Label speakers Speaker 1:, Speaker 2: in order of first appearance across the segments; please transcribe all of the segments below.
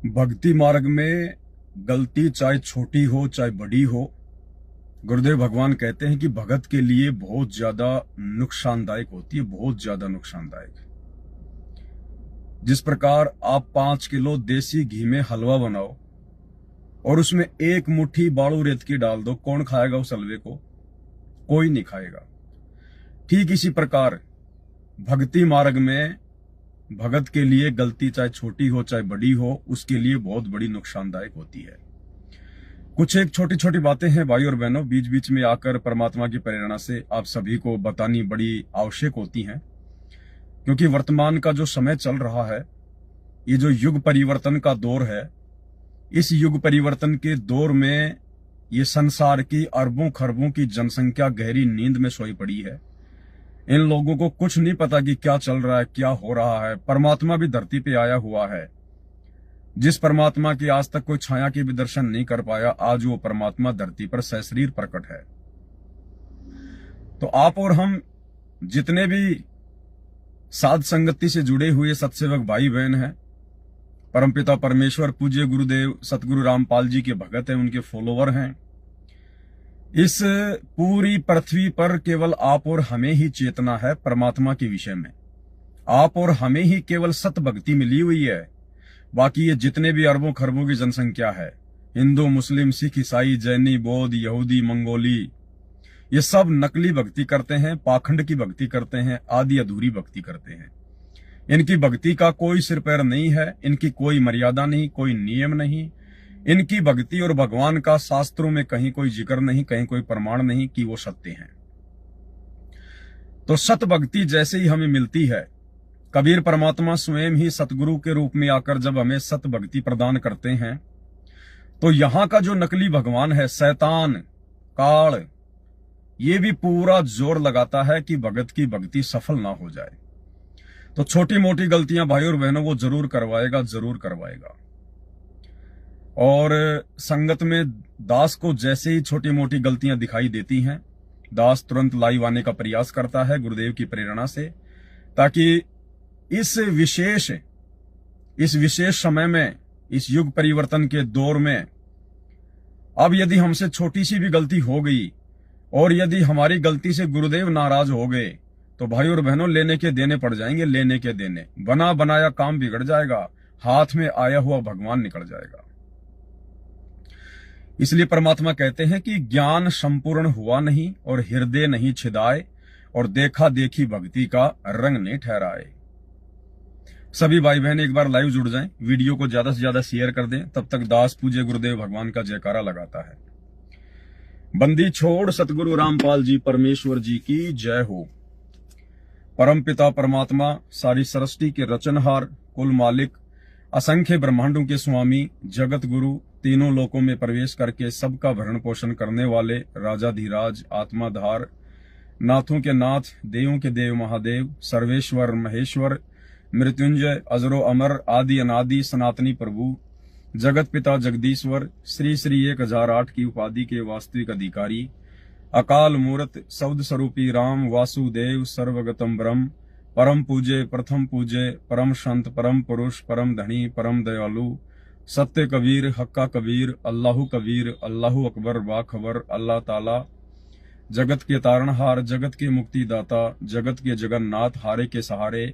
Speaker 1: भक्ति मार्ग में गलती चाहे छोटी हो चाहे बड़ी हो, गुरुदेव भगवान कहते हैं कि भगत के लिए बहुत ज्यादा नुकसानदायक होती है, बहुत ज्यादा नुकसानदायक। जिस प्रकार आप 5 किलो देसी घी में हलवा बनाओ और उसमें एक मुट्ठी बालू रेत की डाल दो, कौन खाएगा उस हलवे को? कोई नहीं खाएगा। ठीक इसी प्रकार भक्ति मार्ग में भगत के लिए गलती चाहे छोटी हो चाहे बड़ी हो, उसके लिए बहुत बड़ी नुकसानदायक होती है। कुछ एक छोटी छोटी बातें हैं भाई और बहनों, बीच बीच में आकर परमात्मा की प्रेरणा से आप सभी को बतानी बड़ी आवश्यक होती हैं, क्योंकि वर्तमान का जो समय चल रहा है, ये जो युग परिवर्तन का दौर है, इस युग परिवर्तन के दौर में ये संसार की अरबों खरबों की जनसंख्या गहरी नींद में सोई पड़ी है। इन लोगों को कुछ नहीं पता कि क्या चल रहा है, क्या हो रहा है। परमात्मा भी धरती पे आया हुआ है। जिस परमात्मा की आज तक कोई छाया की भी दर्शन नहीं कर पाया, आज वो परमात्मा धरती पर सशरीर प्रकट है। तो आप और हम जितने भी साध संगति से जुड़े हुए सत्सेवक भाई बहन हैं, परमपिता परमेश्वर पूज्य गुरुदेव सतगुरु रामपाल जी के भगत हैं, उनके फॉलोवर हैं, इस पूरी पृथ्वी पर केवल आप और हमें ही चेतना है परमात्मा के विषय में। आप और हमें ही केवल सत भक्ति मिली हुई है। बाकी ये जितने भी अरबों खरबों की जनसंख्या है, हिंदू मुस्लिम सिख ईसाई जैनी बौद्ध यहूदी मंगोली, ये सब नकली भक्ति करते हैं, पाखंड की भक्ति करते हैं, आधी अधूरी भक्ति करते हैं। इनकी भक्ति का कोई सिर पैर नहीं है, इनकी कोई मर्यादा नहीं, कोई नियम नहीं। इनकी भक्ति और भगवान का शास्त्रों में कहीं कोई जिक्र नहीं, कहीं कोई प्रमाण नहीं कि वो सत्य हैं। तो सत भक्ति जैसे ही हमें मिलती है, कबीर परमात्मा स्वयं ही सतगुरु के रूप में आकर जब हमें सत भक्ति प्रदान करते हैं, तो यहां का जो नकली भगवान है शैतान काल, ये भी पूरा जोर लगाता है कि भगत की भक्ति सफल ना हो जाए। तो छोटी मोटी गलतियां भाई और बहनों वो जरूर करवाएगा, जरूर करवाएगा। और संगत में दास को जैसे ही छोटी मोटी गलतियां दिखाई देती हैं, दास तुरंत लाइव आने का प्रयास करता है गुरुदेव की प्रेरणा से, ताकि इस विशेष समय में, इस युग परिवर्तन के दौर में, अब यदि हमसे छोटी सी भी गलती हो गई और यदि हमारी गलती से गुरुदेव नाराज हो गए, तो भाई और बहनों लेने के देने पड़ जाएंगे, लेने के देने। बना बनाया काम बिगड़ जाएगा, हाथ में आया हुआ भगवान निकल जाएगा। इसलिए परमात्मा कहते हैं कि ज्ञान संपूर्ण हुआ नहीं और हृदय नहीं छिदाए, और देखा देखी भक्ति का रंग नहीं ठहराए। सभी भाई बहन एक बार लाइव जुड़ जाएं, वीडियो को ज्यादा से ज्यादा शेयर कर दें। तब तक दास पूज्य गुरुदेव भगवान का जयकारा लगाता है। बंदी छोड़ सतगुरु रामपाल जी परमेश्वर जी की जय हो। परम पिता परमात्मा सारी सृष्टि के रचनहार, कुल मालिक, असंख्य ब्रह्मांडों के स्वामी, जगत गुरु, तीनों लोकों में प्रवेश करके सबका भरण पोषण करने वाले राजाधिराज, आत्माधार, नाथों के नाथ, देवों के देव महादेव, सर्वेश्वर महेश्वर, मृत्युंजय, अजरो अमर, आदि अनादि सनातनी प्रभु, जगत पिता जगदीश्वर, श्री श्री 1008 की उपाधि के वास्तविक अधिकारी, अकाल मूर्त शब्द स्वरूपी राम वासुदेव सर्वगतम ब्रह्म, परम पूज्य प्रथम पूज्य परम संत परम पुरुष परम धनी परम दयालु, सत्य कबीर हक्का कबीर, अल्लाहु कबीर, अल्लाहु अकबर बाखबर, अल्लाह ताला, जगत के तारणहार, जगत के मुक्तिदाता, जगत के जगन्नाथ, हारे के सहारे,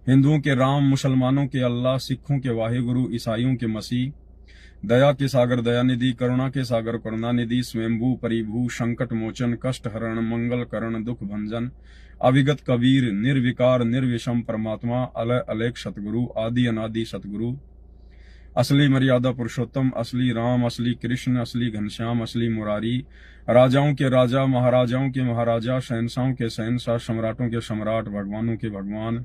Speaker 1: हिंदुओं के राम, मुसलमानों के अल्लाह, सिखों के वाहिगुरु, ईसाइयों के मसीह, दया के सागर दयानिधि, करुणा के सागर करुणानिधि, स्वयंभू परिभू, संकट मोचन, कष्ट हरण, मंगल करण, दुख भंजन, अविगत कबीर, निर्विकार निर्विषम परमात्मा, अलय अलेख सतगुरु, आदि अनादि सतगुरु, असली मर्यादा पुरुषोत्तम, असली राम, असली कृष्ण, असली घनश्याम, असली मुरारी, राजाओं के राजा, महाराजाओं के महाराजा, शहंशाहों के शहंशाह, सम्राटों के सम्राट, भगवानों के भगवान,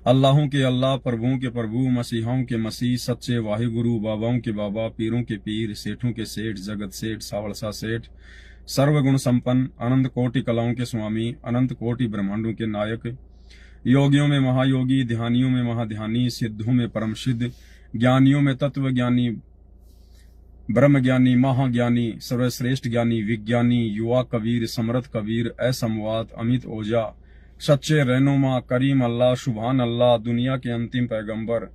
Speaker 1: अल्लाहों के अल्लाह, प्रभुओं के प्रभु, मसीहाओं के मसीह, सच्चे वाहिगुरु, बाबाओं के बाबा, पीरों के पीर, सेठों के सेठ, जगत सेठ, सावड़सा सेठ, सर्वगुण संपन्न, अनंत कोटि कलाओं के स्वामी, अनंत कोटि ब्रह्मांडों के नायक, योगियों में महायोगी, ध्यानियों में महाध्यानी, सिद्धों में परम सिद्ध, ज्ञानियों में तत्व ज्ञानी, ब्रह्म ज्ञानी, महाज्ञानी, सर्वश्रेष्ठ ज्ञानी, विज्ञानी, युवा कबीर, समर्थ कबीर, असंवाद, अमित ओझा, सच्चे रहनुमा, करीम अल्लाह, सुभान अल्लाह, दुनिया के अंतिम पैगंबर,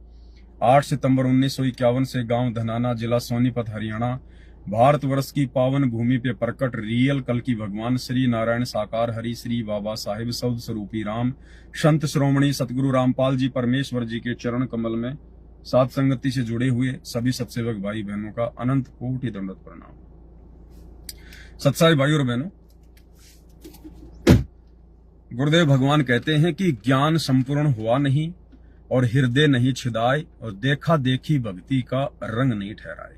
Speaker 1: 8 सितंबर 1951 से गांव धनाना, जिला सोनीपत, हरियाणा, भारतवर्ष की पावन भूमि पे प्रकट रियल कल की भगवान श्री नारायण साकार हरि श्री बाबा साहिब शब्द स्वरूपी राम संत श्रोमणी सतगुरु रामपाल जी परमेश्वर जी के चरण कमल में सात संगति से जुड़े हुए सभी सत्सेवक भाई बहनों का अनंत कोटि दंडवत प्रणाम। सत्साई भाई और बहनों, गुरुदेव भगवान कहते हैं कि ज्ञान संपूर्ण हुआ नहीं और हृदय नहीं छिदाए और देखा देखी भक्ति का रंग नहीं ठहराए।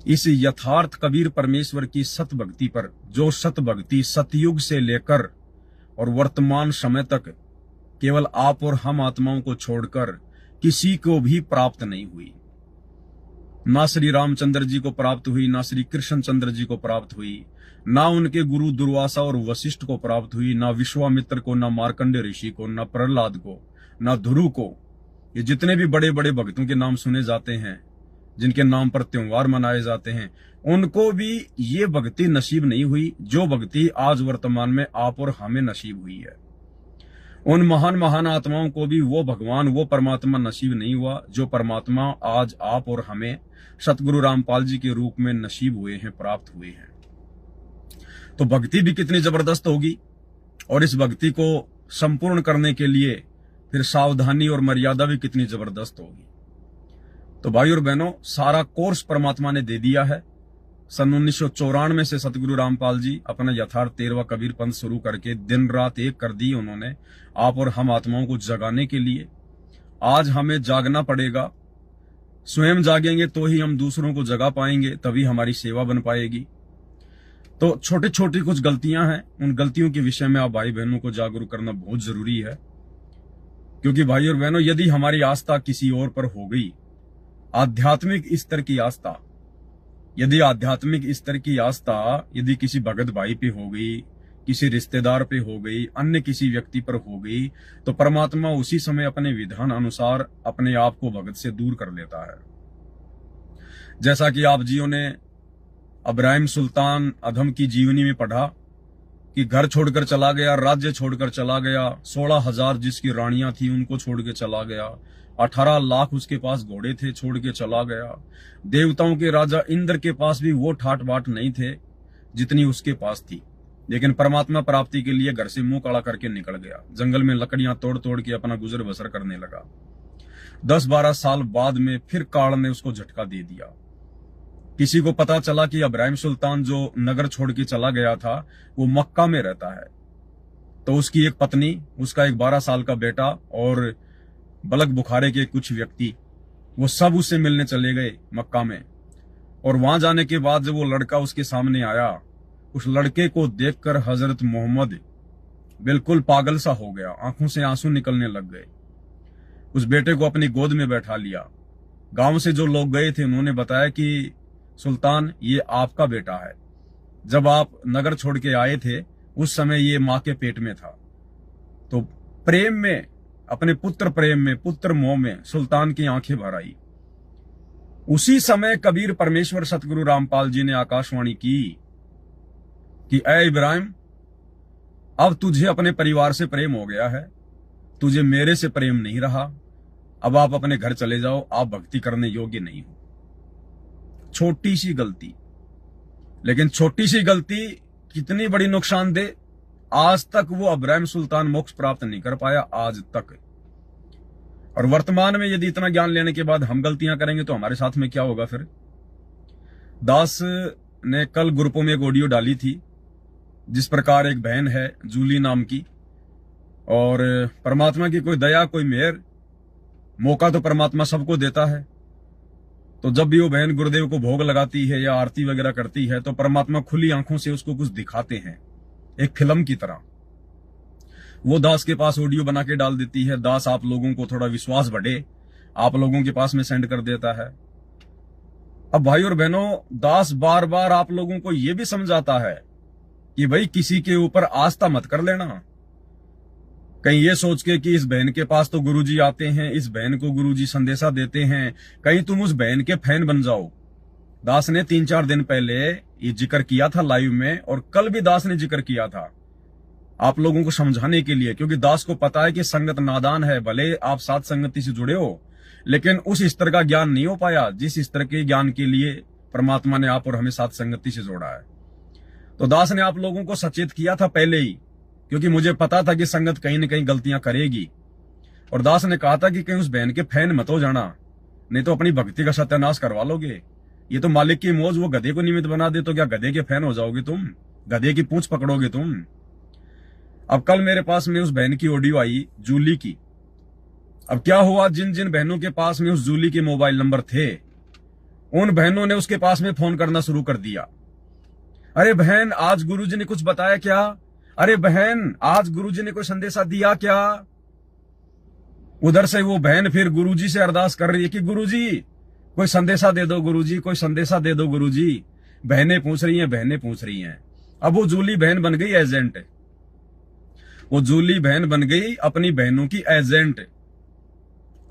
Speaker 1: इस यथार्थ कबीर परमेश्वर की सत भक्ति पर, जो सत भक्ति सतयुग से लेकर और वर्तमान समय तक केवल आप और हम आत्माओं को छोड़कर किसी को भी प्राप्त नहीं हुई, ना श्री रामचंद्र जी को प्राप्त हुई, ना श्री कृष्ण चंद्र जी को प्राप्त हुई, ना उनके गुरु दुर्वासा और वशिष्ठ को प्राप्त हुई, ना विश्वामित्र को, ना मार्कंडे ऋषि को, ना प्रहलाद को, ना ध्रुव को। ये जितने भी बड़े बड़े भक्तों के नाम सुने जाते हैं, जिनके नाम पर त्योहार मनाए जाते हैं, उनको भी ये भक्ति नसीब नहीं हुई जो भक्ति आज वर्तमान में आप और हमें नसीब हुई है। उन महान महान आत्माओं को भी वो भगवान, वो परमात्मा नसीब नहीं हुआ जो परमात्मा आज आप और हमें सतगुरु रामपाल जी के रूप में नसीब हुए हैं, प्राप्त हुए हैं। तो भक्ति भी कितनी जबरदस्त होगी, और इस भक्ति को संपूर्ण करने के लिए फिर सावधानी और मर्यादा भी कितनी जबरदस्त होगी। तो भाई और बहनों, सारा कोर्स परमात्मा ने दे दिया है। सन 1994 से सतगुरु रामपाल जी अपना यथार्थ 13वां कबीर पंथ शुरू करके दिन रात एक कर दी उन्होंने, आप और हम आत्माओं को जगाने के लिए। आज हमें जागना पड़ेगा, स्वयं जागेंगे तो ही हम दूसरों को जगा पाएंगे, तभी हमारी सेवा बन पाएगी। तो छोटी छोटी कुछ गलतियां हैं, उन गलतियों के विषय में आप भाई बहनों को जागरूक करना बहुत जरूरी है। क्योंकि भाई और बहनों, यदि हमारी आस्था किसी और पर हो गई, आध्यात्मिक स्तर की आस्था, यदि आध्यात्मिक स्तर की आस्था यदि किसी भगत भाई पे हो गई, किसी रिश्तेदार पे हो गई, अन्य किसी व्यक्ति पर हो गई, तो परमात्मा उसी समय अपने विधान अनुसार अपने आप को भगत से दूर कर लेता है। जैसा कि आप जियों ने इब्राहिम सुल्तान अधम की जीवनी में पढ़ा कि घर छोड़कर चला गया, राज्य छोड़कर चला गया, 16,000 जिसकी रानियां थी उनको छोड़ के चला गया, 18 लाख उसके पास घोड़े थे, छोड़ के चला गया। देवताओं के राजा इंद्र के पास भी वो ठाट बाट नहीं थे जितनी उसके पास थी, लेकिन परमात्मा प्राप्ति के लिए घर से मुंह काला करके निकल गया, जंगल में लकड़ियां तोड़ तोड़ के अपना गुजर बसर करने लगा। 10-12 साल बाद में फिर काल ने उसको झटका दे दिया। किसी को पता चला कि इब्राहिम सुल्तान जो नगर छोड़ के चला गया था वो मक्का में रहता है। तो उसकी एक पत्नी, उसका एक 12 साल का बेटा और बलक बुखारे के कुछ व्यक्ति, वो सब उससे मिलने चले गए मक्का में। और वहां जाने के बाद जब वो लड़का उसके सामने आया, उस लड़के को देखकर हजरत मोहम्मद बिल्कुल पागल सा हो गया, आंखों से आंसू निकलने लग गए। उस बेटे को अपनी गोद में बैठा लिया। गांव से जो लोग गए थे उन्होंने बताया कि सुल्तान, ये आपका बेटा है, जब आप नगर छोड़ के आए थे उस समय ये मां के पेट में था। तो प्रेम में, अपने पुत्र प्रेम में, पुत्र मोह में सुल्तान की आंखें भर आई। उसी समय कबीर परमेश्वर सतगुरु रामपाल जी ने आकाशवाणी की कि ऐ इब्राहिम, अब तुझे अपने परिवार से प्रेम हो गया है, तुझे मेरे से प्रेम नहीं रहा, अब आप अपने घर चले जाओ, आप भक्ति करने योग्य नहीं हो। छोटी सी गलती, लेकिन छोटी सी गलती कितनी बड़ी नुकसानदेह। आज तक वो इब्राहिम सुल्तान मोक्ष प्राप्त नहीं कर पाया, आज तक। और वर्तमान में यदि इतना ज्ञान लेने के बाद हम गलतियां करेंगे तो हमारे साथ में क्या होगा फिर। दास ने कल ग्रुपों में एक ऑडियो डाली थी, जिस प्रकार एक बहन है जूली नाम की, और परमात्मा की कोई दया, कोई मेहर, मौका तो परमात्मा सबको देता है। तो जब भी वो बहन गुरुदेव को भोग लगाती है या आरती वगैरह करती है तो परमात्मा खुली आंखों से उसको कुछ दिखाते हैं, एक फिल्म की तरह। वो दास के पास ऑडियो बना के डाल देती है। दास आप लोगों को थोड़ा विश्वास बढ़े, आप लोगों के पास में सेंड कर देता है। अब भाई और बहनों, दास बार बार आप लोगों को यह भी समझाता है कि भाई किसी के ऊपर आस्था मत कर लेना, कहीं ये सोच के कि इस बहन के पास तो गुरुजी आते हैं, इस बहन को गुरुजी संदेशा देते हैं, कहीं तुम उस बहन के फैन बन जाओ। दास ने 3-4 दिन पहले ये जिक्र किया था लाइव में, और कल भी दास ने जिक्र किया था आप लोगों को समझाने के लिए, क्योंकि दास को पता है कि संगत नादान है। भले आप साथ संगति से जुड़े हो, लेकिन उस स्तर का ज्ञान नहीं हो पाया जिस स्तर के ज्ञान के लिए परमात्मा ने आप और हमें साथ संगति से जोड़ा है। तो दास ने आप लोगों को सचेत किया था पहले ही, क्योंकि मुझे पता था कि संगत कहीं न कहीं गलतियां करेगी। और दास ने कहा था कि कहीं उस बहन के फैन मत हो जाना, नहीं तो अपनी भक्ति का सत्यानाश करवा लोगे। ये तो मालिक की मौज, वो गधे को निमित्त बना दे तो क्या गधे के फैन हो जाओगे तुम? गधे की पूंछ पकड़ोगे तुम। अब कल मेरे पास में उस बहन की ऑडियो आई जूली की। अब क्या हुआ, जिन जिन बहनों के पास में उस जूली के मोबाइल नंबर थे, उन बहनों ने उसके पास में फोन करना शुरू कर दिया। अरे बहन, आज गुरुजी ने कुछ बताया क्या? अरे बहन, आज गुरुजी ने कोई संदेशा दिया क्या? उधर से वो बहन फिर गुरुजी से अरदास कर रही है कि गुरुजी कोई संदेशा दे दो, गुरुजी कोई संदेशा दे दो गुरुजी। बहनें पूछ रही हैं, बहनें पूछ रही हैं। अब वो जूली बहन बन गई एजेंट। वो जूली बहन बन गई अपनी बहनों की एजेंट।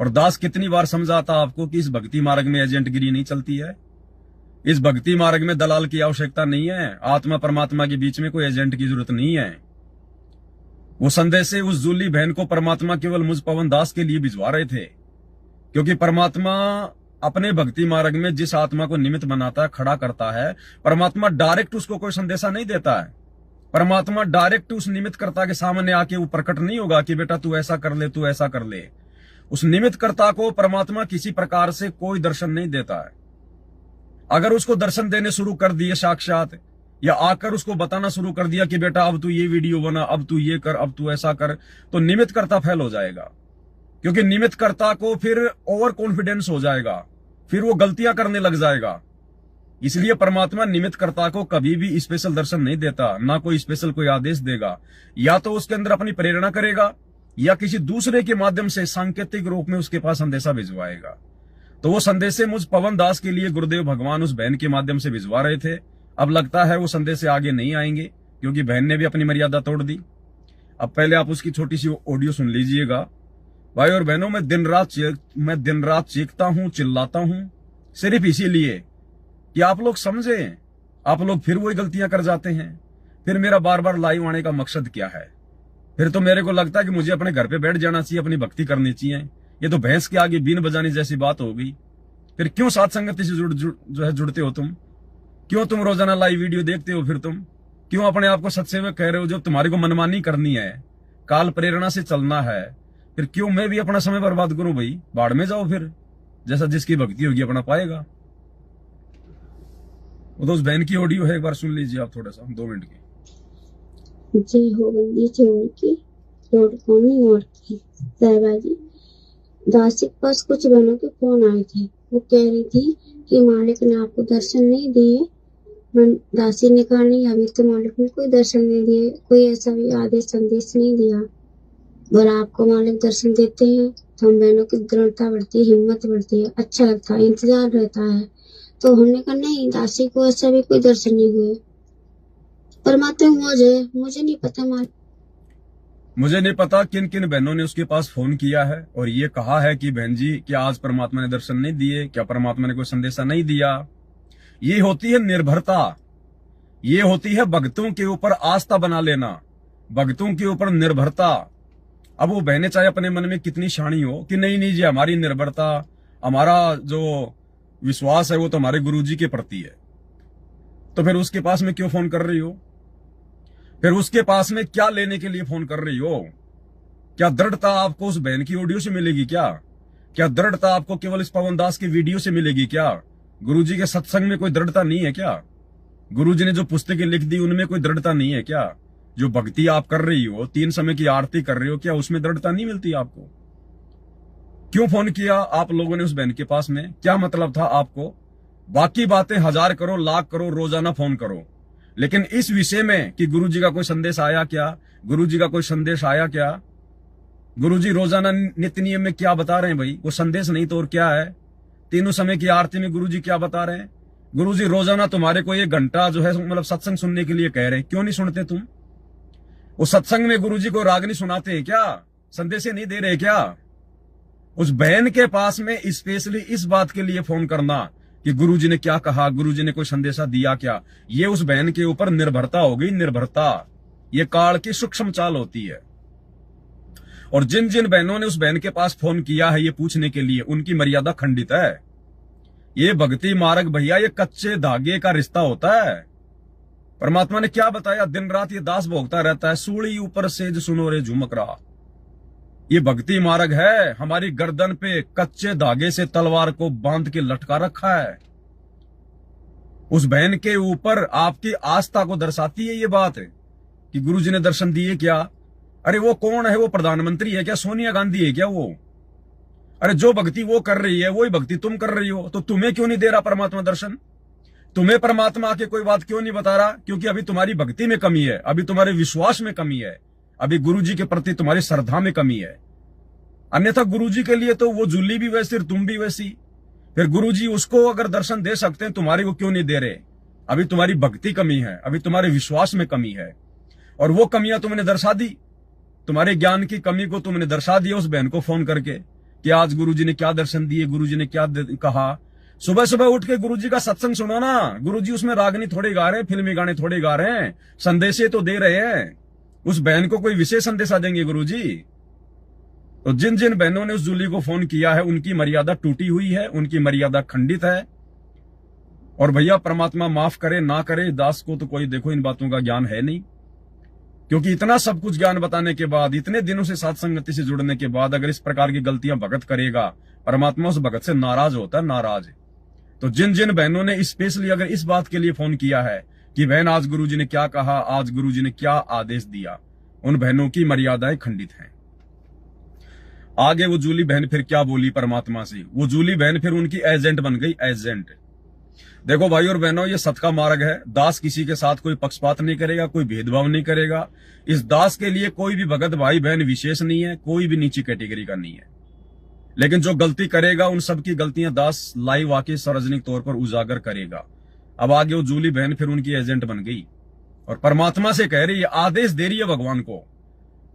Speaker 1: और दास कितनी बार समझाता आपको कि इस भक्ति मार्ग में एजेंटगिरी नहीं चलती है। इस भक्ति मार्ग में दलाल की आवश्यकता नहीं है। आत्मा परमात्मा के बीच में कोई एजेंट की जरूरत नहीं है। वो संदेश उस जूली बहन को परमात्मा केवल मुझ पवन दास के लिए भिजवा रहे थे, क्योंकि परमात्मा अपने भक्ति मार्ग में जिस आत्मा को निमित्त बनाता है, खड़ा करता है, परमात्मा डायरेक्ट उसको कोई संदेशा नहीं देता है। परमात्मा डायरेक्ट उस निमित्त कर्ता के सामने आके वो प्रकट नहीं होगा कि बेटा तू ऐसा कर ले, तू ऐसा कर ले। उस निमित्त कर्ता को परमात्मा किसी प्रकार से कोई दर्शन नहीं देता है। अगर उसको दर्शन देने शुरू कर दिए साक्षात, या आकर उसको बताना शुरू कर दिया कि बेटा अब तू ये वीडियो बना, अब तू ये कर, अब तू ऐसा कर, तो निमित्त कर्ता फेल हो जाएगा। क्योंकि निमित्त कर्ता को फिर ओवर कॉन्फिडेंस हो जाएगा, फिर वो गलतियां करने लग जाएगा। इसलिए परमात्मा निमित्त कर्ता को कभी भी स्पेशल दर्शन नहीं देता, ना कोई स्पेशल कोई आदेश देगा। या तो उसके अंदर अपनी प्रेरणा करेगा, या किसी दूसरे के माध्यम से सांकेतिक रूप में उसके पास संदेशा भिजवाएगा। तो वो संदेशे मुझ पवन दास के लिए गुरुदेव भगवान उस बहन के माध्यम से भिजवा रहे थे। अब लगता है वो संदेशे आगे नहीं आएंगे, क्योंकि बहन ने भी अपनी मर्यादा तोड़ दी। अब पहले आप उसकी छोटी सी ऑडियो सुन लीजिएगा। भाई और बहनों, मैं दिन रात चीखता हूं, चिल्लाता हूं, सिर्फ इसीलिए कि आप लोग समझें। आप लोग फिर वही गलतियां कर जाते हैं। फिर मेरा बार बार लाइव आने का मकसद क्या है? फिर तो मेरे को लगता है कि मुझे अपने घर पे बैठ जाना चाहिए, अपनी भक्ति करनी चाहिए। ये तो भैंस के आगे बीन बजाने जैसी बात हो गई। फिर क्यों साथ संगति से जुड़ते हो तुम? क्यों तुम रोजाना लाइव वीडियो देखते हो? फिर तुम क्यों अपने आप को सत्सेवक कह रहे हो? जब तुम्हारे को मनमानी करनी है, काल प्रेरणा से चलना है, फिर क्यों मैं भी अपना समय बर्बाद करूं? भाई बाढ़ में जाओ, फिर जैसा जिसकी भक्ति होगी अपना पाएगा। वो तो उस बहन की ऑडियो है, एक बार सुन लीजिए आप, थोड़ा सा 2 मिनट की।
Speaker 2: जय हो बंदी चोर की, रोड कौनी और की सहबाजी। दासी के पास कुछ बहनों के फोन आए थे। वो कह रही थी कि मालिक ने आपको दर्शन नहीं दिए। दासी ने कहा नहीं, अभी तो मालिक ने कोई दर्शन नहीं दिए, कोई ऐसा भी आदेश संदेश नहीं दिया। और आपको मालिक दर्शन देते हैं तो हम बहनों की दृढ़ता बढ़ती है, हिम्मत बढ़ती है, अच्छा लगता है, इंतजार रहता है। तो हमने कहा नहीं, दासी को ऐसा भी कोई दर्शन नहीं हुए। परमात्मा मुझे नहीं पता मालिक।
Speaker 1: मुझे नहीं पता किन किन बहनों ने उसके पास फोन किया है और ये कहा है कि बहन जी क्या आज परमात्मा ने दर्शन नहीं दिए, क्या परमात्मा ने कोई संदेशा नहीं दिया। ये होती है निर्भरता, ये होती है भक्तों के ऊपर आस्था बना लेना, भक्तों के ऊपर निर्भरता। अब वो बहनें चाहे अपने मन में कितनी शानी हो कि नहीं नहीं जी, हमारी निर्भरता, हमारा जो विश्वास है वो तो हमारे गुरुजी के प्रति है, तो फिर उसके पास में क्यों फोन कर रही हो? फिर उसके पास में क्या लेने के लिए फोन कर रही हो? क्या दृढ़ता आपको उस बहन की ऑडियो से मिलेगी क्या? क्या दृढ़ता आपको केवल इस पवन दास की वीडियो से मिलेगी क्या? गुरुजी के सत्संग में कोई दृढ़ता नहीं है क्या? गुरुजी ने जो पुस्तकें लिख दी उनमें कोई दृढ़ता नहीं है क्या? जो भक्ति आप कर रही हो, 3 समय की आरती कर रही हो, क्या उसमें दृढ़ता नहीं मिलती आपको? क्यों फोन किया आप लोगों ने उस बहन के पास में? क्या मतलब था आपको? बाकी बातें 1000 करो, लाख करो, रोजाना फोन करो, लेकिन इस विषय में कि गुरुजी का कोई संदेश आया क्या, गुरुजी का कोई संदेश आया क्या? गुरुजी रोजाना नित्य नियम में क्या बता रहे हैं भाई? वो संदेश नहीं तो और क्या है? 3 समय की आरती में गुरुजी क्या बता रहे हैं? गुरुजी रोजाना तुम्हारे को 1 घंटा जो है मतलब सत्संग सुनने के लिए कह रहे हैं, क्यों नहीं सुनते तुम? वो सत्संग में गुरुजी को राग नहीं सुनाते हैं क्या? संदेश नहीं दे रहे क्या? उस बहन के पास में स्पेशली इस बात के लिए फोन करना कि गुरुजी ने क्या कहा, गुरुजी ने कोई संदेशा दिया क्या, ये उस बहन के ऊपर निर्भरता हो गई। निर्भरता ये काल की सूक्ष्म चाल होती है। और जिन जिन बहनों ने उस बहन के पास फोन किया है ये पूछने के लिए, उनकी मर्यादा खंडित है। ये भक्ति मार्ग भैया ये कच्चे धागे का रिश्ता होता है। परमात्मा ने क्या बताया, दिन रात ये दास भोगता रहता है, सूली ऊपर सेज सुनो रे झुमक रहा। ये भक्ति मार्ग है, हमारी गर्दन पे कच्चे धागे से तलवार को बांध के लटका रखा है। उस बहन के ऊपर आपकी आस्था को दर्शाती है ये बात कि गुरुजी ने दर्शन दिए क्या। अरे वो कौन है, वो प्रधानमंत्री है क्या, सोनिया गांधी है क्या वो? अरे जो भक्ति वो कर रही है वही भक्ति तुम कर रही हो, तो तुम्हें क्यों नहीं दे रहा परमात्मा दर्शन? तुम्हें परमात्मा आके कोई बात क्यों नहीं बता रहा? क्योंकि अभी तुम्हारी भक्ति में कमी है, अभी तुम्हारे विश्वास में कमी है, अभी गुरुजी के प्रति तुम्हारी श्रद्धा में कमी है। अन्यथा गुरुजी के लिए तो वो जूली भी वैसी और तुम भी वैसी। फिर गुरुजी उसको अगर दर्शन दे सकते हैं, तुम्हारे को क्यों नहीं दे रहे? अभी तुम्हारी भक्ति कमी है, अभी तुम्हारे विश्वास में कमी है, और वो कमियां तुमने दर्शा दी। तुम्हारे ज्ञान की कमी को तुमने दर्शा दिया उस बहन को फोन करके कि आज गुरुजी ने क्या दर्शन दिए, गुरुजी ने क्या कहा। सुबह सुबह उठ के गुरुजी का सत्संग सुनो ना। गुरुजी उसमें रागनी थोड़े गा रहे हैं, फिल्मी गाने थोड़े गा रहे हैं, संदेशे तो दे रहे हैं। उस बहन को कोई विशेष संदेशा देंगे गुरुजी? तो जिन जिन बहनों ने उस जूली को फोन किया है उनकी मर्यादा टूटी हुई है, उनकी मर्यादा खंडित है। और भैया परमात्मा माफ करे ना करे, दास को तो कोई देखो इन बातों का ज्ञान है नहीं, क्योंकि इतना सब कुछ ज्ञान बताने के बाद, इतने दिनों से साथ संगति से जुड़ने के बाद अगर इस प्रकार की गलतियां भगत करेगा, परमात्मा उस भगत से नाराज होता है, नाराज। तो जिन जिन बहनों ने स्पेशली अगर इस बात के लिए फोन किया है कि बहन आज गुरुजी ने क्या कहा, आज गुरुजी ने क्या आदेश दिया, उन बहनों की मर्यादाएं खंडित हैं। आगे वो जूली बहन फिर क्या बोली परमात्मा से, वो जूली बहन फिर उनकी एजेंट बन गई, एजेंट। देखो भाई और बहनों, ये सत का मार्ग है। दास किसी के साथ कोई पक्षपात नहीं करेगा, कोई भेदभाव नहीं करेगा। इस दास के लिए कोई भी भगत भाई बहन विशेष नहीं है, कोई भी नीची कैटेगरी का नहीं है। लेकिन जो गलती करेगा उन सब की गलतियां दास लाइव आके सार्वजनिक तौर पर उजागर करेगा। अब आगे वो जूली बहन फिर उनकी एजेंट बन गई और परमात्मा से कह रही है, आदेश दे रही है भगवान को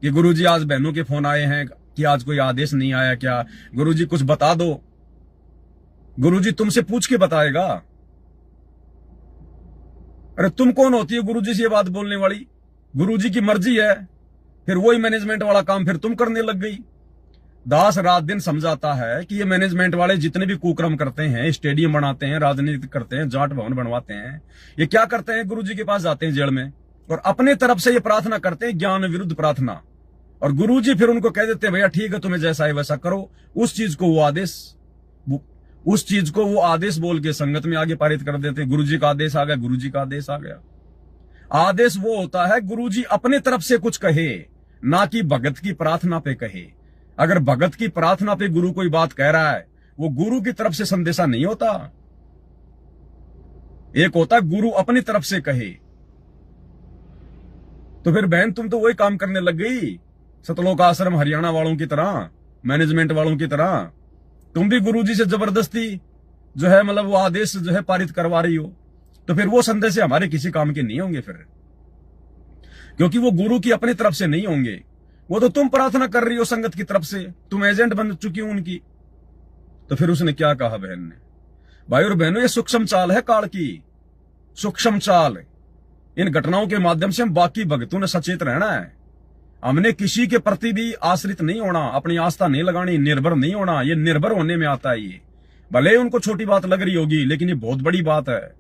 Speaker 1: कि गुरुजी आज बहनों के फोन आए हैं कि आज कोई आदेश नहीं आया क्या, गुरुजी कुछ बता दो। गुरुजी तुमसे पूछ के बताएगा। अरे तुम कौन होती है गुरुजी से ये बात बोलने वाली? गुरुजी की मर्जी है, फिर वही मैनेजमेंट वाला काम फिर तुम करने लग गई। दास रात दिन समझाता है कि ये मैनेजमेंट वाले जितने भी कुक्रम करते हैं, स्टेडियम बनाते हैं, राजनीति करते हैं, जाट भवन बनवाते हैं, ये क्या करते हैं? गुरुजी के पास जाते हैं जेल में और अपने तरफ से ये प्रार्थना करते हैं, ज्ञान विरुद्ध प्रार्थना, और गुरुजी फिर उनको कह देते हैं भैया ठीक है, तुम्हें जैसा है वैसा करो। उस चीज को वो आदेश बोल के संगत में आगे पारित कर देते हैं। गुरुजी का आदेश आ गया, गुरुजी का आदेश आ गया। आदेश वो होता है गुरुजी अपने तरफ से कुछ कहे, ना कि भगत की प्रार्थना पे कहे। अगर भगत की प्रार्थना पे गुरु कोई बात कह रहा है, वो गुरु की तरफ से संदेशा नहीं होता। एक होता गुरु अपनी तरफ से कहे। तो फिर बहन तुम तो वही काम करने लग गई, सतलोक आश्रम हरियाणा वालों की तरह, मैनेजमेंट वालों की तरह। तुम भी गुरुजी से जबरदस्ती जो है मतलब वो आदेश जो है पारित करवा रही हो। तो फिर वो संदेश हमारे किसी काम के नहीं होंगे फिर, क्योंकि वो गुरु की अपनी तरफ से नहीं होंगे। वो तो तुम प्रार्थना कर रही हो संगत की तरफ से, तुम एजेंट बन चुकी हो उनकी। तो फिर उसने क्या कहा बहन ने? भाई और बहनों, ये सूक्ष्म चाल है काल की, सूक्ष्म चाल। इन घटनाओं के माध्यम से हम बाकी भक्तों ने सचेत रहना है। हमने किसी के प्रति भी आश्रित नहीं होना, अपनी आस्था नहीं लगानी, निर्भर नहीं होना। ये निर्भर होने में आता है। ये भले उनको छोटी बात लग रही होगी, लेकिन ये बहुत बड़ी बात है।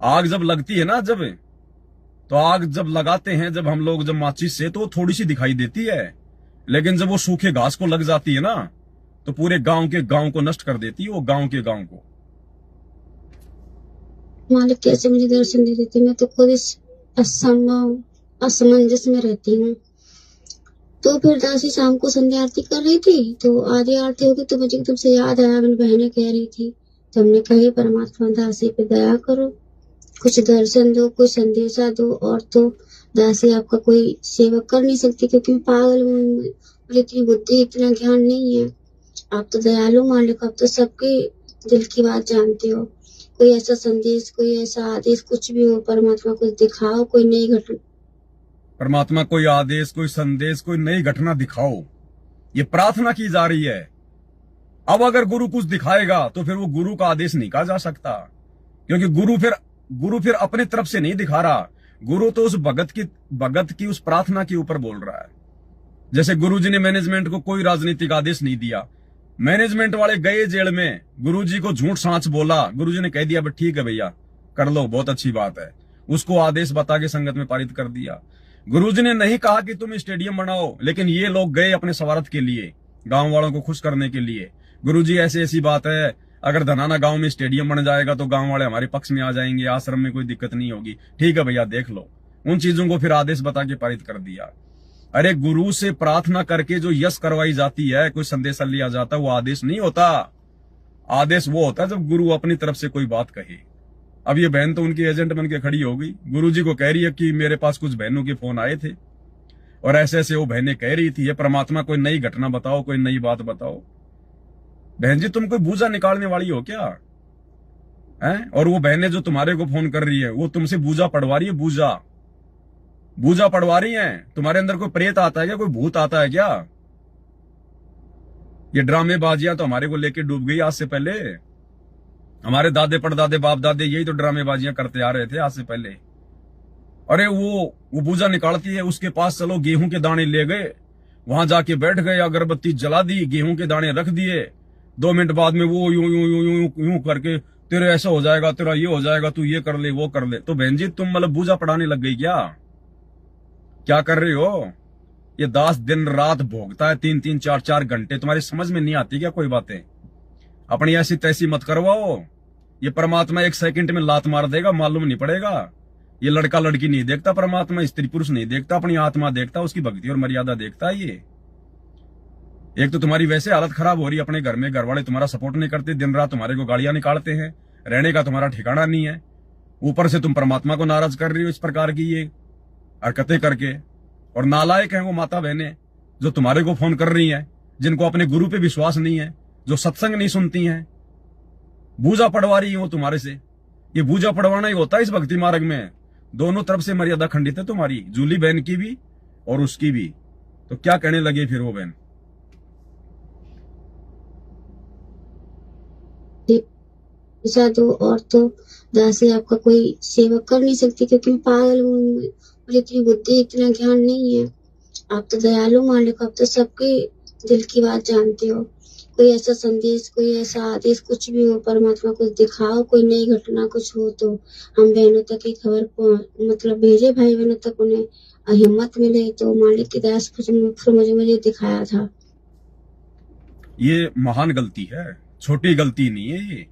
Speaker 1: आग जब लगती है ना, तो आग जब लगाते हैं जब हम लोग जब माचिस से, तो थोड़ी सी दिखाई देती है, लेकिन जब वो सूखे घास को लग जाती है ना, तो पूरे गांव के गांव को नष्ट कर देती है, वो गांव के गांव को।
Speaker 2: मालिक कैसे मुझे दर्शन दे देते, मैं तो खुद इस असमंजस में रहती हूँ। तो फिर दासी शाम को संध्या आरती कर रही थी, तो आधी आरती होगी तो मुझे एकदम से याद आया, मेरी बहनें कह रही थी, तो हमने कही परमात्मा दासी पे दया करो, कुछ दर्शन दो, कुछ संदेशा दो। और तो दासी आपका कोई सेवा कर नहीं सकती, क्योंकि मैं पागल हूँ, मुझे इतनी बुद्धि इतना ज्ञान नहीं है। आप तो दयालु मालिक, आप तो सबके दिल की बात जानते हो। कोई ऐसा संदेश, कोई ऐसा आदेश, कुछ भी हो, परमात्मा कुछ दिखाओ, कोई नई घटना।
Speaker 1: परमात्मा कोई आदेश, कोई संदेश, कोई नई घटना दिखाओ, ये प्रार्थना की जा रही है। अब अगर गुरु कुछ दिखाएगा तो फिर वो गुरु का आदेश नहीं कहा जा सकता, क्योंकि गुरु फिर अपनी तरफ से नहीं दिखा रहा। गुरु तो उस भगत की उस प्रार्थना के ऊपर बोल रहा है। जैसे गुरुजी ने मैनेजमेंट को कोई राजनीतिक आदेश नहीं दिया, मैनेजमेंट वाले गए जेल में, गुरुजी को झूठ सांच बोला, गुरुजी ने कह दिया ठीक है भैया कर लो, बहुत अच्छी बात है, उसको आदेश बता के संगत में पारित कर दिया। गुरुजी ने नहीं कहा कि तुम स्टेडियम बनाओ, लेकिन ये लोग गए अपने स्वार्थ के लिए, गांव वालों को खुश करने के लिए। गुरुजी ऐसी ऐसी बात है, अगर धनाना गांव में स्टेडियम बन जाएगा तो गांव वाले हमारे पक्ष में आ जाएंगे, आश्रम में कोई दिक्कत नहीं होगी, ठीक है भैया देख लो। उन चीजों को फिर आदेश बता के पारित कर दिया। अरे गुरु से प्रार्थना करके जो यश करवाई जाती है, कोई संदेश लिया जाता है, वो आदेश नहीं होता। आदेश वो होता है जब गुरु अपनी तरफ से कोई बात कहे। अब ये बहन तो उनकी एजेंट बन के खड़ी हो गई, गुरुजी को कह रही है कि मेरे पास कुछ बहनों के फोन आए थे और ऐसे ऐसे वो बहनें कह रही थी, ये परमात्मा कोई नई घटना बताओ, कोई नई बात बताओ। बहन जी तुम कोई बूझा निकालने वाली हो क्या हैं? और वो बहनें जो तुम्हारे को फोन कर रही है वो तुमसे बूझा पढ़वा रही है, बूझा पढ़वा रही हैं। तुम्हारे अंदर कोई प्रेत आता है क्या, कोई भूत आता है क्या? ये ड्रामेबाजियां तो हमारे को लेके डूब गई आज से पहले। हमारे दादे परदादे बाप दादे यही तो ड्रामेबाजियां करते आ रहे थे आज से पहले। अरे वो बूझा निकालती है, उसके पास चलो, गेहूं के दाने ले गए, वहां जाके बैठ गए, अगरबत्ती जला दी, गेहूं के दाने रख दिए, 2 मिनट बाद में वो यूं यूं यूं यूं यूं करके तेरे ऐसा हो जाएगा, तेरा ये हो जाएगा, तू ये कर ले वो कर ले। तो बहन जी तुम मतलब बूझा पढ़ाने लग गई क्या कर रही हो? ये दास दिन रात भोगता है 3-3 4-4 घंटे, तुम्हारी समझ में नहीं आती क्या कोई बातें? अपनी ऐसी तैसी मत करवाओ। ये परमात्मा 1 सेकंड में लात मार देगा, मालूम नहीं पड़ेगा। ये लड़का लड़की नहीं देखता परमात्मा, स्त्री पुरुष नहीं देखता, अपनी आत्मा देखता, उसकी भक्ति और मर्यादा देखता है। ये एक तो तुम्हारी वैसे हालत खराब हो रही है अपने घर में, घर वाले तुम्हारा सपोर्ट नहीं करते, दिन रात तुम्हारे को गालियां निकालते हैं, रहने का तुम्हारा ठिकाना नहीं है, ऊपर से तुम परमात्मा को नाराज कर रही हो इस प्रकार की ये हरकतें करके। और नालायक हैं वो माता बहनें जो तुम्हारे को फोन कर रही हैं, जिनको अपने गुरु पे विश्वास नहीं है, जो सत्संग नहीं सुनती हैं, बूझा पढ़वा रही है वो तुम्हारे से। ये बूझा पढ़वाना ही होता है इस भक्ति मार्ग में। दोनों तरफ से मर्यादा खंडित है तुम्हारी, जूली बहन की भी और उसकी भी। तो क्या कहने लगे फिर वो बहन?
Speaker 2: ऐसा तो और तो दासी आपका कोई सेवा कर नहीं सकती, क्योंकि मैं पागल हूँ, मुझे इतनी बुद्धि इतना ज्ञान नहीं है। आप तो दयालु मालिक, आप तो सबके दिल की बात जानते हो। कोई ऐसा संदेश, कोई ऐसा आदेश, कुछ भी हो, परमात्मा कुछ दिखाओ, कोई नई घटना कुछ हो तो हम बहनों तक की खबर मतलब भेजे, भाई बहनों तक उन्हें हिम्मत मिले। तो मालिक की दया से मुझे दिखाया था।
Speaker 1: ये महान गलती है, छोटी गलती नहीं है।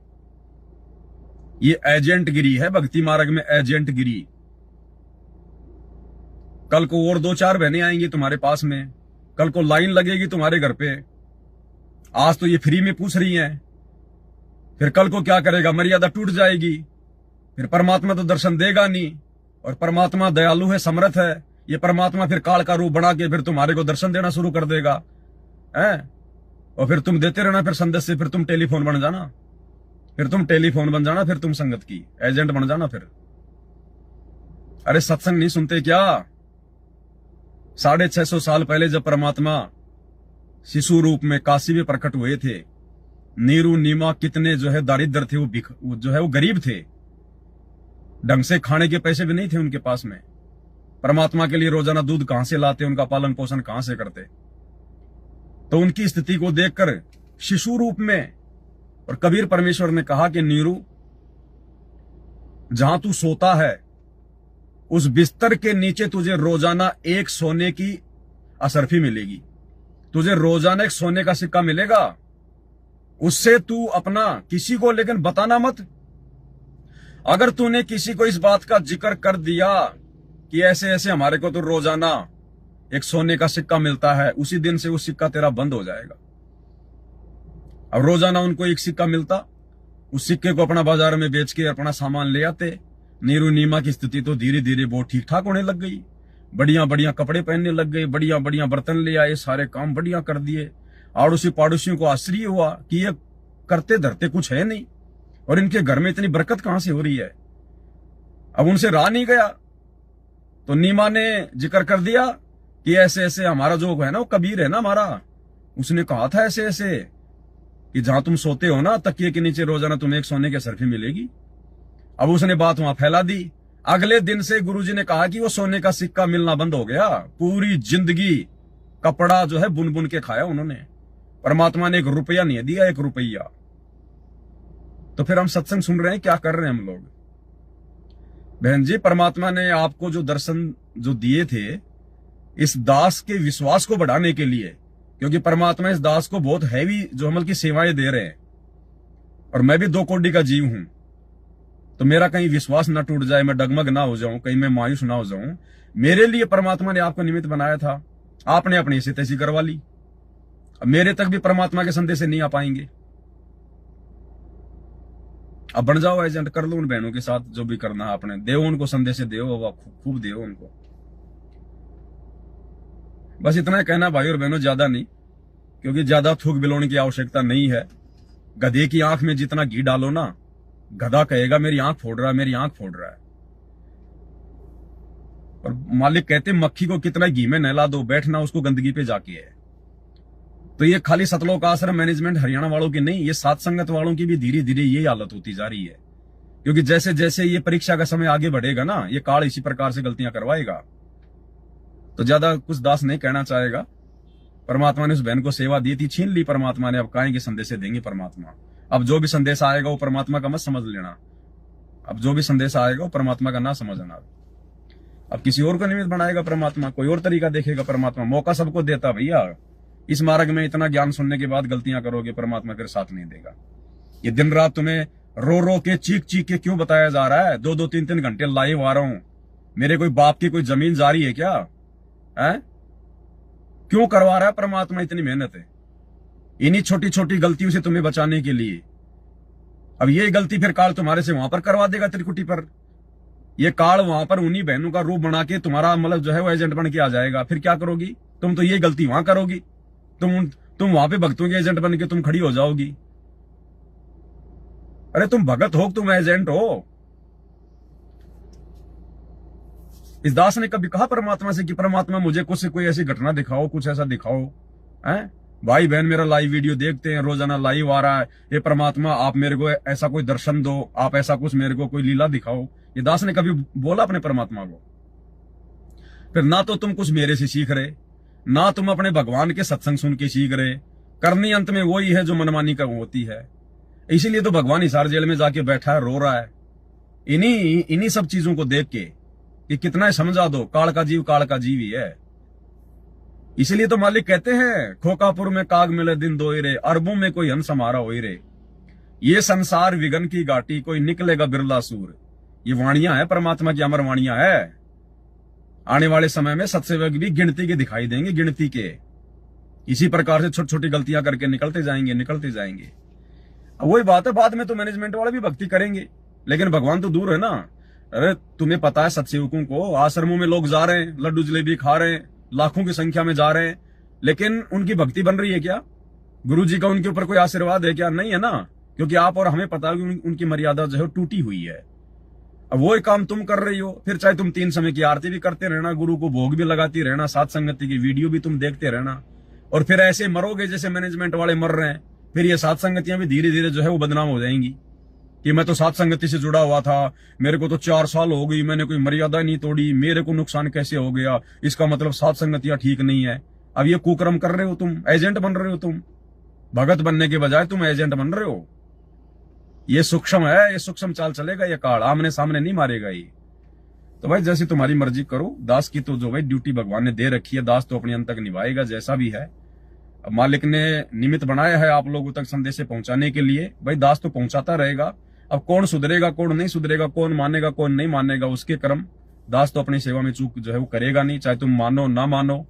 Speaker 1: ये एजेंट गिरी है, भक्ति मार्ग में एजेंट गिरी। कल को और 2-4 बहनें आएंगी तुम्हारे पास में, कल को लाइन लगेगी तुम्हारे घर पे। आज तो ये फ्री में पूछ रही हैं, फिर कल को क्या करेगा? मर्यादा टूट जाएगी, फिर परमात्मा तो दर्शन देगा नहीं। और परमात्मा दयालु है, समर्थ है। ये परमात्मा फिर काल का रूप बना के फिर तुम्हारे को दर्शन देना शुरू कर देगा है। और फिर तुम देते रहना, फिर संदेश से फिर तुम टेलीफोन बन जाना, फिर तुम संगत की एजेंट बन जाना फिर। अरे सत्संग नहीं सुनते क्या? 650 साल पहले जब परमात्मा शिशु रूप में काशी में प्रकट हुए थे, नीरू नीमा कितने जो है दारिद्र थे, वो गरीब थे, ढंग से खाने के पैसे भी नहीं थे उनके पास में। परमात्मा के लिए रोजाना दूध कहां से लाते, उनका पालन पोषण कहां से करते? तो उनकी स्थिति को देखकर शिशु रूप में, और कबीर परमेश्वर ने कहा कि नीरू, जहां तू सोता है उस बिस्तर के नीचे तुझे रोजाना 1 सोने की असरफी मिलेगी, तुझे रोजाना 1 सोने का सिक्का मिलेगा। उससे तू अपना किसी को लेकिन बताना मत। अगर तूने किसी को इस बात का जिक्र कर दिया कि ऐसे ऐसे हमारे को तो रोजाना 1 सोने का सिक्का मिलता है, उसी दिन से वो सिक्का तेरा बंद हो जाएगा। अब रोजाना उनको 1 सिक्का मिलता, उस सिक्के को अपना बाजार में बेच के अपना सामान ले आते। नीरू नीमा की स्थिति तो धीरे धीरे बहुत ठीक ठाक होने लग गई, बढ़िया बढ़िया कपड़े पहनने लग गए, बढ़िया बढ़िया बर्तन ले आए, सारे काम बढ़िया कर दिए। आड़ोसी पाड़ोसियों को आश्चर्य हुआ कि ये करते धरते कुछ है नहीं, और इनके घर में इतनी बरकत कहां से हो रही है। अब उनसे रहा नहीं गया, तो नीमा ने जिक्र कर दिया कि ऐसे ऐसे हमारा जो है ना, वो कबीर है ना हमारा, उसने कहा था ऐसे ऐसे कि जहां तुम सोते हो ना, तकिए के नीचे रोजाना तुम्हें 1 सोने की असरफी मिलेगी। अब उसने बात वहां फैला दी। अगले दिन से गुरुजी ने कहा कि वो सोने का सिक्का मिलना बंद हो गया। पूरी जिंदगी कपड़ा जो है बुन बुन के खाया उन्होंने। परमात्मा ने 1 रुपया नहीं दिया, 1 रुपया। तो फिर हम सत्संग सुन रहे हैं, क्या कर रहे हैं हम लोग? बहन जी, परमात्मा ने आपको जो दर्शन जो दिए थे इस दास के विश्वास को बढ़ाने के लिए, क्योंकि परमात्मा इस दास को बहुत हैवी जो अमल की सेवाएं दे रहे हैं, और मैं भी 2 कोटि का जीव हूं, तो मेरा कहीं विश्वास ना टूट जाए, मैं डगमग ना हो जाऊं, कहीं मैं मायूस ना हो जाऊं। मेरे लिए परमात्मा ने आपको निमित्त बनाया था, आपने अपनी ऐसी तैसी करवा ली। अब मेरे तक भी परमात्मा के संदेश से नहीं आ पाएंगे। अब बन जाओ एजेंट, कर लो उन बहनों के साथ जो भी करना है आपने, देव उनको संदेश, देव खूब देव उनको। बस इतना कहना भाई और बहनों, ज्यादा नहीं, क्योंकि ज्यादा थूक बिलोने की आवश्यकता नहीं है। गधे की आंख में जितना घी डालो ना, गधा कहेगा मेरी आंख फोड़ रहा है, मेरी आंख फोड़ रहा है। और मालिक कहते मक्खी को कितना घी में नहला दो, बैठना उसको गंदगी पे जाके है। तो ये खाली सतलोक आश्रम मैनेजमेंट हरियाणा वालों की नहीं, ये सात संगत वालों की भी धीरे धीरे यही हालत होती जा रही है। क्योंकि जैसे जैसे ये परीक्षा का समय आगे बढ़ेगा ना, ये काल इसी प्रकार से गलतियां करवाएगा। तो ज्यादा कुछ दास नहीं कहना चाहेगा। परमात्मा ने उस बहन को सेवा दी थी, छीन ली परमात्मा ने, अब काहे के संदेश देंगे परमात्मा। अब जो भी संदेश आएगा वो परमात्मा का मत समझ लेना, अब जो भी संदेश आएगा वो परमात्मा का ना समझना। अब किसी और को निमित्त बनाएगा परमात्मा, कोई और तरीका देखेगा परमात्मा। मौका सबको देता भैया, इस मार्ग में इतना ज्ञान सुनने के बाद गलतियां करोगे, परमात्मा फिर साथ नहीं देगा। ये दिन रात तुम्हें रो रो के चीख चीख के क्यों बताया जा रहा है? 2-2 3-3 घंटे लाइव आ रहा हूं, मेरे कोई बाप की कोई जमीन जारी है क्या? है क्यों करवा रहा है परमात्मा इतनी मेहनत है? इन्हीं छोटी छोटी गलतियों से तुम्हें बचाने के लिए। अब ये गलती फिर काल तुम्हारे से वहां पर करवा देगा, त्रिकुटी पर। ये काल वहां पर उन्हीं बहनों का रूप बना के तुम्हारा मतलब जो है वो एजेंट बन के आ जाएगा। फिर क्या करोगी तुम? तो ये गलती वहां करोगी, तुम वहां पे भक्तों के एजेंट बन के तुम खड़ी हो जाओगी। अरे तुम भगत हो, तुम एजेंट हो। इस दास ने कभी कहा परमात्मा से कि परमात्मा मुझे कुछ से कोई ऐसी घटना दिखाओ, कुछ ऐसा दिखाओ? हैं भाई बहन मेरा लाइव वीडियो देखते हैं, रोजाना लाइव आ रहा है, ये परमात्मा आप मेरे को ऐसा कोई दर्शन दो, आप ऐसा कुछ मेरे को कोई लीला दिखाओ। ये दास ने कभी बोला अपने परमात्मा को? फिर ना तो तुम कुछ मेरे से सीख रहे, ना तुम अपने भगवान के सत्संग सुन के सीख रहे। करनी अंत में वही है जो मनमानी का होती है। इसीलिए तो भगवान हिसार जेल में जाके बैठा है, रो रहा है इन्हीं सब चीजों को देख के कि कितना समझा दो, काल का जीव ही है। इसीलिए तो मालिक कहते हैं खोकापुर में काग मिले दिन दो रे, अरबों में कोई हंस हमारा हो रे। ये संसार विघन की घाटी, कोई निकलेगा बिरला सूर। ये वाणियां है परमात्मा की, अमर वाणियां है। आने वाले समय में सत्सेवक भी गिनती के दिखाई देंगे, गिनती के। इसी प्रकार से छोटी छोटी गलतियां करके निकलते जाएंगे। वही बात है, बाद में तो मैनेजमेंट वाले भी भक्ति करेंगे, लेकिन भगवान तो दूर है ना। अरे तुम्हें पता है सत्सेवकों को आश्रमों में लोग जा रहे हैं, लड्डू जलेबी खा रहे हैं, लाखों की संख्या में जा रहे हैं, लेकिन उनकी भक्ति बन रही है क्या? गुरु जी का उनके ऊपर कोई आशीर्वाद है क्या? नहीं है ना। क्योंकि आप और हमें पता है कि उनकी मर्यादा जो है टूटी हुई है। अब वो काम तुम कर रही हो, फिर चाहे तुम 3 समय की आरती भी करते रहना, गुरु को भोग भी लगाती रहना, सात संगति की वीडियो भी तुम देखते रहना, और फिर ऐसे मरोगे जैसे मैनेजमेंट वाले मर रहे हैं। फिर ये सात संगतियां भी धीरे धीरे जो है वो बदनाम हो जाएंगी कि मैं तो सात संगति से जुड़ा हुआ था, मेरे को तो 4 साल हो गई, मैंने कोई मर्यादा नहीं तोड़ी, मेरे को नुकसान कैसे हो गया? इसका मतलब सात संगतियां ठीक नहीं है। अब ये कुकर्म कर रहे हो तुम, एजेंट बन रहे हो तुम। भगत बनने के बजाय तुम एजेंट बन रहे हो। ये सूक्ष्म है, ये सूक्ष्म चाल चलेगा ये काल, आमने सामने नहीं मारेगा ये। तो भाई जैसी तुम्हारी मर्जी करो। दास की तो जो भाई ड्यूटी भगवान ने दे रखी है, दास तो अपने अंत तक निभाएगा जैसा भी है। अब मालिक ने निमित्त बनाया है आप लोगों तक संदेश पहुंचाने के लिए, भाई दास तो पहुंचाता रहेगा। अब कौन सुधरेगा कौन नहीं सुधरेगा, कौन मानेगा कौन नहीं मानेगा, उसके कर्म। दास तो अपनी सेवा में चूक जो है वो करेगा नहीं, चाहे तुम मानो ना मानो,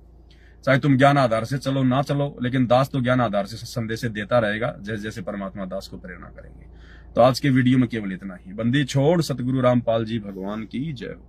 Speaker 1: चाहे तुम ज्ञान आधार से चलो ना चलो, लेकिन दास तो ज्ञान आधार से संदेश देता रहेगा जैसे जैसे परमात्मा दास को प्रेरणा करेंगे। तो आज के वीडियो में केवल इतना ही। बंदी छोड़ सतगुरु रामपाल जी भगवान की जय हो।